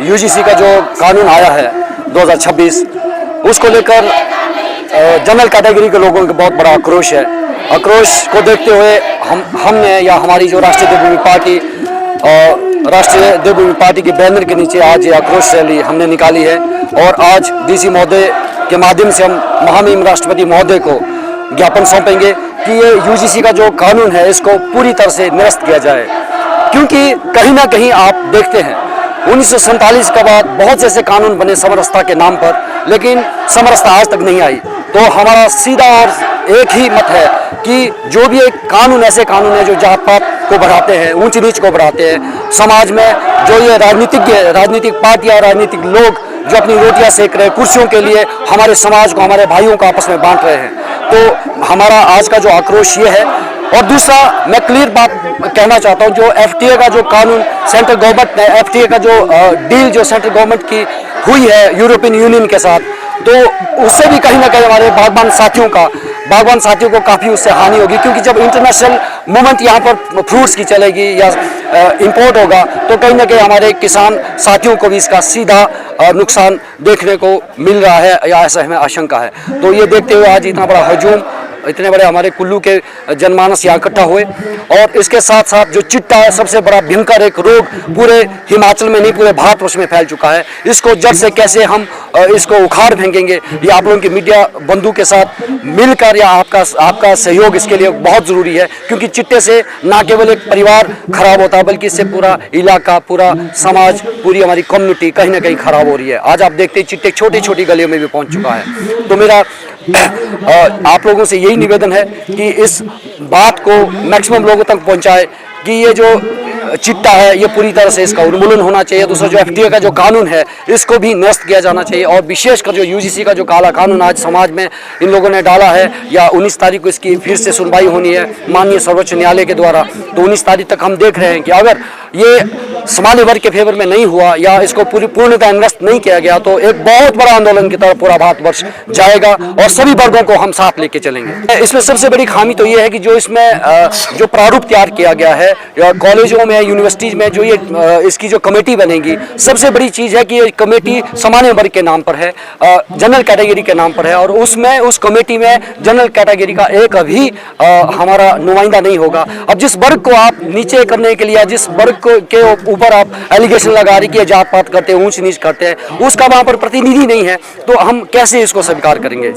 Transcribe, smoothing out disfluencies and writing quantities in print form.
UGC का जो कानून आया है 2026, उसको लेकर जनरल कैटेगरी के लोगों का बहुत बड़ा आक्रोश है। आक्रोश को देखते हुए हमने या हमारी जो राष्ट्रीय देवभूमि पार्टी राष्ट्रीय देवभूमि पार्टी के बैनर के नीचे आज ये आक्रोश रैली हमने निकाली है और आज डीसी महोदय के माध्यम से हम महामहिम राष्ट्रपति महोदय को ज्ञापन सौंपेंगे कि ये यूजीसी का जो कानून है इसको पूरी तरह से निरस्त किया जाए, क्योंकि कहीं ना कहीं आप देखते हैं 1947 के बाद बहुत से ऐसे कानून बने समरसता के नाम पर, लेकिन समरसता आज तक नहीं आई। तो हमारा सीधा और एक ही मत है कि जो भी एक कानून ऐसे कानून है जो जात पात को बढ़ाते हैं, ऊंच नीच को बढ़ाते हैं, समाज में जो ये राजनीतिक पार्टियां, राजनीतिक लोग जो अपनी रोटियां सेक रहे हैं कुर्सियों के लिए, हमारे समाज को, हमारे भाइयों को आपस में बांट रहे हैं। तो हमारा आज का जो आक्रोश ये है। और दूसरा, मैं क्लियर बात कहना चाहता हूँ, जो एफटीए का जो कानून सेंट्रल गवर्नमेंट ने, एफटीए का जो डील जो सेंट्रल गवर्नमेंट की हुई है यूरोपियन यूनियन के साथ, तो उससे भी कहीं ना कहीं हमारे बागबान साथियों को काफ़ी उससे हानि होगी, क्योंकि जब इंटरनेशनल मूवमेंट यहाँ पर फ्रूट्स की चलेगी या इंपोर्ट होगा तो कहीं ना कहीं हमारे किसान साथियों को भी इसका सीधा नुकसान देखने को मिल रहा है या ऐसा हमें आशंका है। तो ये देखते हुए आज इतना बड़ा हजूम, इतने बड़े हमारे कुल्लू के जनमानस यहाँ इकट्ठा हुए, और इसके साथ साथ जो चिट्टा है, सबसे बड़ा भयंकर एक रोग पूरे हिमाचल में नहीं पूरे भारतवर्ष में फैल चुका है। इसको जड़ से कैसे हम इसको उखाड़ फेंकेंगे, ये आप लोगों की मीडिया बंधु के साथ मिलकर या आपका सहयोग इसके लिए बहुत ज़रूरी है, क्योंकि चिट्टे से ना केवल एक परिवार खराब होता है बल्कि इससे पूरा इलाका, पूरा समाज, पूरी हमारी कम्युनिटी कहीं ना कहीं खराब हो रही है। आज आप देखते हैं चिट्टे छोटी छोटी गलियों में भी पहुँच चुका है। तो मेरा आप लोगों से यही निवेदन है कि इस बात को मैक्सिमम लोगों तक पहुंचाए कि ये जो चिट्टा है ये पूरी तरह से इसका उन्मूलन होना चाहिए। दूसरा, जो एफटीए का जो कानून है इसको भी निरस्त किया जाना चाहिए, और विशेषकर जो यूजीसी का जो काला कानून आज समाज में इन लोगों ने डाला है, या 19 तारीख को इसकी फिर से सुनवाई होनी है माननीय सर्वोच्च न्यायालय के द्वारा, तो 19 तारीख तक हम देख रहे हैं कि अगर ये समान्य वर्ग के फेवर में नहीं हुआ या इसको पूर्णतः निरस्त नहीं किया गया तो एक बहुत बड़ा आंदोलन की तरफ पूरा भारतवर्ष जाएगा और सभी वर्गों को हम साथ लेके चलेंगे। इसमें सबसे बड़ी खामी तो ये है कि जो इसमें जो प्रारूप तैयार किया गया है कॉलेजों में, यूनिवर्सिटीज में, जो ये इसकी जो कमेटी बनेगी, सबसे बड़ी चीज़ है कि ये कमेटी सामान्य वर्ग के नाम पर है, जनरल कैटेगरी के नाम पर है, और उसमें उस कमेटी में जनरल कैटेगरी का एक भी हमारा नुमाइंदा नहीं होगा। अब जिस वर्ग को आप नीचे करने के लिए, जिस वर्ग के ऊपर आप एलिगेशन लगा रही कि जात पात करते हैं, ऊंच नीच करते हैं, उसका वहाँ पर प्रतिनिधि नहीं है, तो हम कैसे इसको स्वीकार करेंगे।